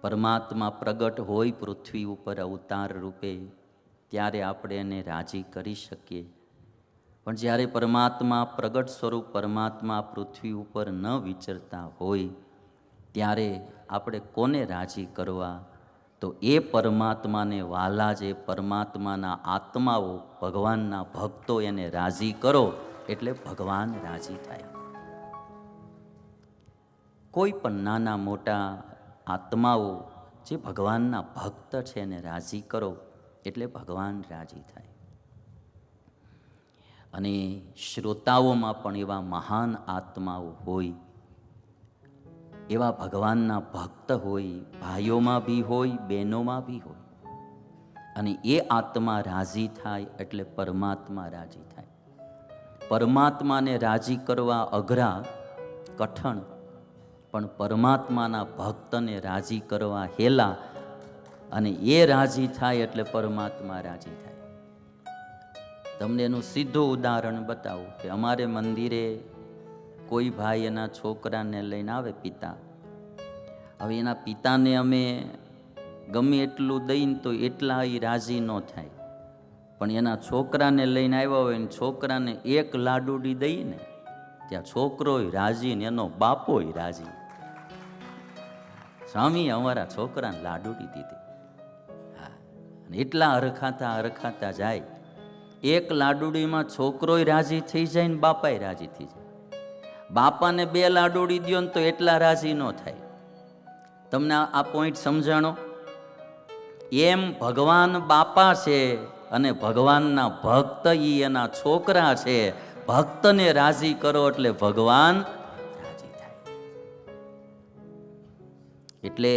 પરમાત્મા પ્રગટ હોય પૃથ્વી ઉપર અવતાર રૂપે, ત્યારે આપણે એને રાજી કરી શકીએ. પણ જ્યારે પરમાત્મા પ્રગટ સ્વરૂપ પરમાત્મા પૃથ્વી ઉપર ન વિચરતા હોય, ત્યારે આપણે કોને રાજી કરવા? તો એ પરમાત્માને વાલા જે પરમાત્માના આત્માઓ, ભગવાનના ભક્તો, એને રાજી કરો એટલે ભગવાન રાજી થાય. કોઈ પણ નાના મોટા આત્માઓ જે ભગવાનના ભક્ત છે એને રાજી કરો એટલે ભગવાન રાજી થાય. અને શ્રોતાઓમાં પણ એવા મહાન આત્માઓ હોય, એવા ભગવાનના ભક્ત હોય, ભાઈઓમાં બી હોય, બહેનોમાં બી હોય. અને એ આત્મા રાજી થાય એટલે પરમાત્મા રાજી થાય. પરમાત્માને રાજી કરવા અઘરા, કઠણ, પણ પરમાત્માના ભક્તને રાજી કરવા હેલા. અને એ રાજી થાય એટલે પરમાત્મા રાજી થાય. તમને એનું સીધું ઉદાહરણ બતાવું કે અમારે મંદિરે કોઈ ભાઈ એના છોકરાને લઈને આવે, પિતા. હવે એના પિતાને અમે ગમે એટલું દઈને તો એટલા એ રાજી ન થાય. પણ એના છોકરાને લઈને આવ્યા હોય ને છોકરાને એક લાડુડી દઈને ત્યાં છોકરોય રાજી ને એનો બાપોય રાજી. સ્વામી અમારા છોકરાને લાડુડી દીધી. હા, એટલા હરખાતા જાય. એક લાડુડીમાં છોકરોય રાજી થઈ જાય ને બાપાય રાજી થઈ જાય. બાપાને 2 લાડુડી દ્યો ને તો એટલા રાજી ન થાય. તમને આ પોઈન્ટ સમજાણો? એમ ભગવાન બાપા છે અને ભગવાનના ભક્ત ઈ એના છોકરા છે. ભક્તને રાજી કરો એટલે ભગવાન રાજી થાય. એટલે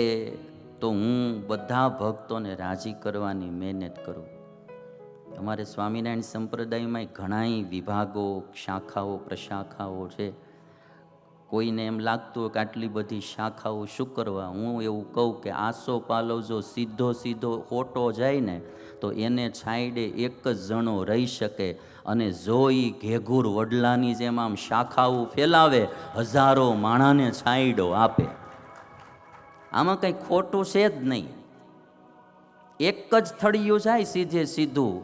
તો હું બધા ભક્તોને રાજી કરવાની મહેનત કરું. અમારે સ્વામિનારાયણ સંપ્રદાયમાં ઘણા વિભાગો, શાખાઓ, પ્રશાખાઓ છે. કોઈને એમ લાગતું હોય કે આટલી બધી શાખાઓ શું કરવા? હું એવું કહું કે આસો પાલવ જો સીધો હોટો જાય ને તો એને છાંયડે એક જ જણો રહી શકે. અને જો એ ઘેઘૂર વડલાની જેમ આમ શાખાઓ ફેલાવે, હજારો માણાને છાંયડો આપે. આમાં કંઈ ખોટું છે જ નહીં. એક જ થળિયું જાય સીધું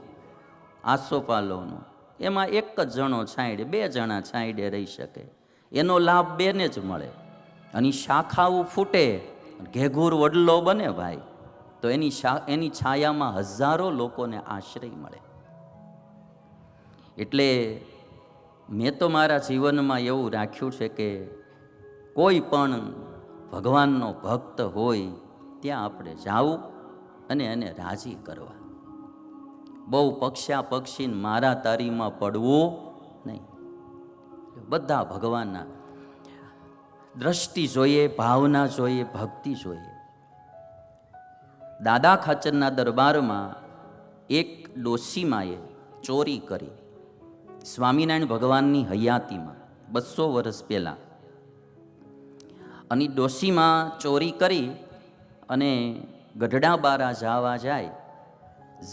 આસોપાલવનું, એમાં એક જ જણો છાંયડે, 2 જણા છાંયડે રહી શકે. એનો લાભ 2ને જ મળે. અને શાખાઓ ફૂટે, ઘેઘૂર વડલો બને ભાઈ, તો એની છાયામાં હજારો લોકોને આશ્રય મળે. એટલે મેં તો મારા જીવનમાં એવું રાખ્યું છે કે કોઈ પણ ભગવાનનો ભક્ત હોય ત્યાં આપણે જાવું અને એને રાજી કરવા. બહુ પક્ષીને મારા તારીમાં પડવું નહીં. બધા ભગવાનના દ્રષ્ટિ જોઈએ, ભાવના જોઈએ, ભક્તિ જોઈએ. દાદા ખાચરના દરબારમાં એક ડોશીમાએ ચોરી કરી સ્વામિનારાયણ ભગવાનની હયાતીમાં 200 વર્ષ પહેલાં. અને ડોશીમાં ચોરી કરી અને ગઢડા બારા જવા જાય.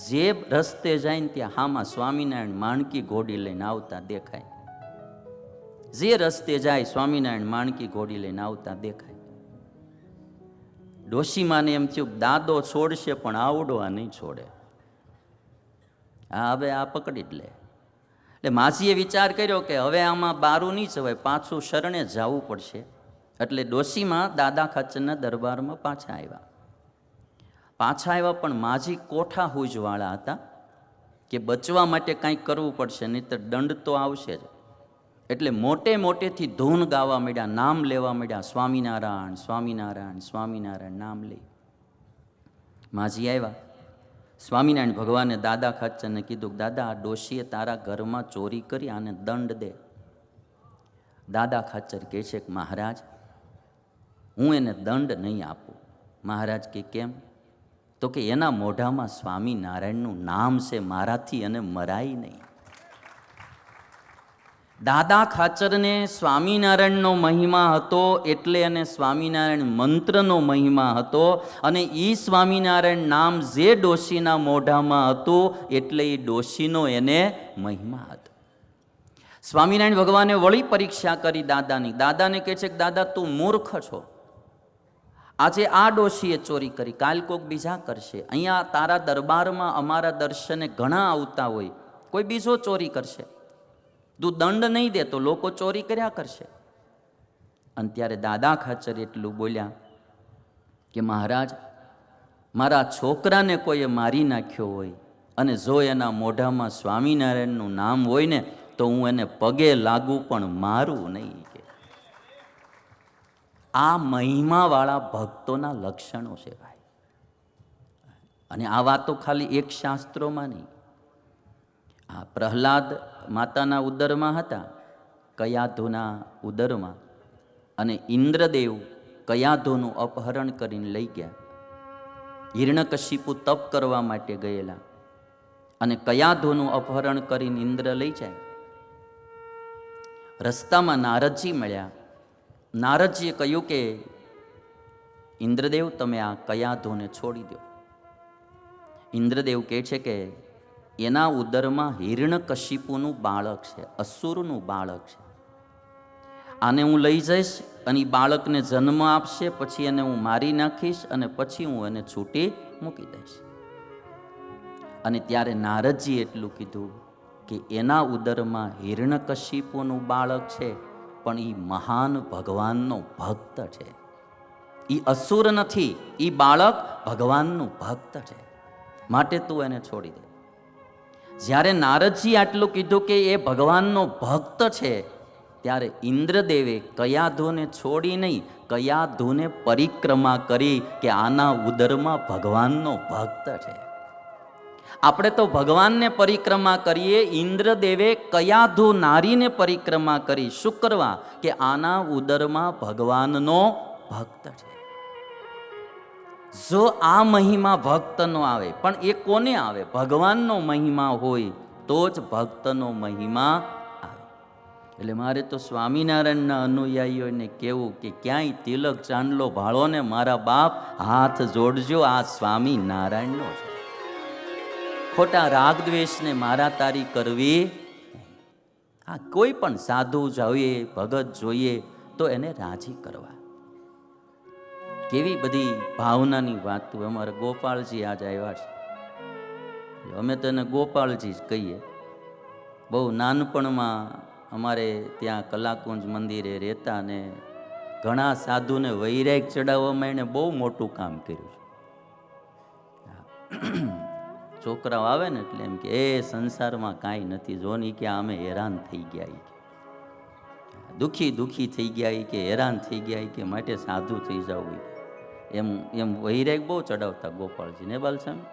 જે રસ્તે જાય ને ત્યાં હામાં સ્વામિનારાયણ માણકી ઘોડી લઈને આવતા દેખાય. જે રસ્તે જાય સ્વામિનારાયણ માણકી ઘોડી લઈને આવતા દેખાય. ડોશીમાને એમ થયું દાદો છોડશે પણ આવડો આ નહીં છોડે. હા, હવે આ પકડી જ લે. એટલે માસીએ વિચાર કર્યો કે હવે આમાં બારું નહીં જવાય, પાછું શરણે જવું પડશે. એટલે ડોશીમાં દાદા ખાચરના દરબારમાં પાછા આવ્યા. પણ માજી કોઠા હૂજવાળા હતા કે બચવા માટે કાંઈક કરવું પડશે, નહીં તો દંડ તો આવશે જ. એટલે મોટેથી ધૂન ગાવા માંડ્યા, નામ લેવા માંડ્યા, સ્વામિનારાયણ સ્વામિનારાયણ સ્વામિનારાયણ નામ લે. માજી આવ્યા. સ્વામિનારાયણ ભગવાને દાદા ખાચરને કીધું, દાદા આ ડોશીએ તારા ઘરમાં ચોરી કરી, આને દંડ દે. દાદા ખાચર કહે છે કે મહારાજ હું એને દંડ નહીં આપું. મહારાજ કે કેમ? તો કે એના મોઢામાં સ્વામિનારાયણનું નામ છે, મારાથી એને મરાય નહીં. દાદા ખાચરને સ્વામિનારાયણનો મહિમા હતો એટલે એને સ્વામિનારાયણ મંત્રનો મહિમા હતો. અને એ સ્વામિનારાયણ નામ જે ડોશીના મોઢામાં હતું એટલે એ ડોશીનો એને મહિમા હતો. સ્વામિનારાયણ ભગવાને વળી પરીક્ષા કરી દાદાની. દાદાને કહે છે કે દાદા તું મૂર્ખ છો, આજે આ ડોશીએ ચોરી કરી, કાલ કોક બીજા કરશે. અહીંયા તારા દરબારમાં અમારા દર્શને ઘણા આવતા હોય, કોઈ બીજો ચોરી કરશે. તું દંડ નહીં દે તો લોકો ચોરી કર્યા કરશે. અને ત્યારે દાદા ખાચર એટલું બોલ્યા કે મહારાજ, મારા છોકરાને કોઈએ મારી નાખ્યો હોય અને જો એના મોઢામાં સ્વામિનારાયણનું નામ હોય ને તો હું એને પગે લાગુ પણ મારું નહીં. કે આ મહિમાવાળા ભક્તોના લક્ષણો છે ભાઈ. અને આ વાતો ખાલી એક શાસ્ત્રોમાં નહીં. આ પ્રહલાદ માતાના ઉદરમાં હતા, કયાધુના ઉદરમાં, અને ઇન્દ્રદેવ કયાધુનું અપહરણ કરીને લઈ ગયા. હિરણ્યકશિપુ તપ કરવા માટે ગયેલા અને કયાધુનું અપહરણ કરીને ઇન્દ્ર લઈ જાય. રસ્તામાં નારદજી મળ્યા. નારદજીએ કહ્યું કે ઇન્દ્રદેવ, તમે આ કયાધુને છોડી દો. ઇન્દ્રદેવ કહે છે કે એના ઉદરમાં હિરણ્યકશિપુનું બાળક છે, અસુરનું બાળક છે. આને હું લઈ જઈશ અને એ બાળકને જન્મ આપશે, પછી એને હું મારી નાખીશ અને પછી હું એને છૂટી મૂકી દઈશ. અને ત્યારે નારદજી એટલું કીધું કે એના ઉદરમાં હિરણ્યકશિપુનું બાળક છે, પણ એ મહાન ભગવાનનો ભક્ત છે. એ અસુર નથી, એ બાળક ભગવાનનું ભક્ત છે, માટે તું એને છોડી દે. જ્યારે નારદજી આટલું કીધું કે એ ભગવાનનો ભક્ત છે, ત્યારે ઇન્દ્રદેવે કયાધુને છોડી નહીં, કયાધુને પરિક્રમા કરી કે આના ઉદરમાં ભગવાનનો ભક્ત છે. આપણે તો ભગવાનને પરિક્રમા કરીએ, ઇન્દ્રદેવે કયાધુ નારીને પરિક્રમા કરી. શું કરવા? કે આના ઉદરમાં ભગવાનનો ભક્ત છે. જો આ મહિમા ભક્તનો આવે, પણ એ કોને આવે? ભગવાનનો મહિમા હોય તો જ ભક્તનો મહિમા આવે. એટલે મારે તો સ્વામિનારાયણના અનુયાયીઓને કહેવું કે ક્યાંય તિલક ચાંદલો ભાળો ને મારા બાપ, હાથ જોડજો, આ સ્વામિનારાયણનો છે. ખોટા રાગ દ્વેષને મારા તારી કરવી. આ કોઈ પણ સાધુ જોઈએ, ભગત જોઈએ તો એને રાજી કરવા. કેવી બધી ભાવનાની વાતો. અમારા ગોપાળજી આજ આવ્યા છે, અમે તો એને ગોપાળજી જ કહીએ. બહુ નાનપણમાં અમારે ત્યાં કલાકુંજ મંદિરે રહેતા, ને ઘણા સાધુને વૈરાગ ચડાવવામાં એણે બહુ મોટું કામ કર્યું છે. છોકરાઓ આવે ને એટલે એમ કે એ સંસારમાં કાંઈ નથી, જોની કે અમે હેરાન થઈ ગયા, દુખી થઈ ગયા, કે હેરાન થઈ ગયા, કે માટે સાધુ થઈ જવું, એમ વૈરાગ બહુ ચડાવતા ગોપાળજી ને બાલસ્વામી.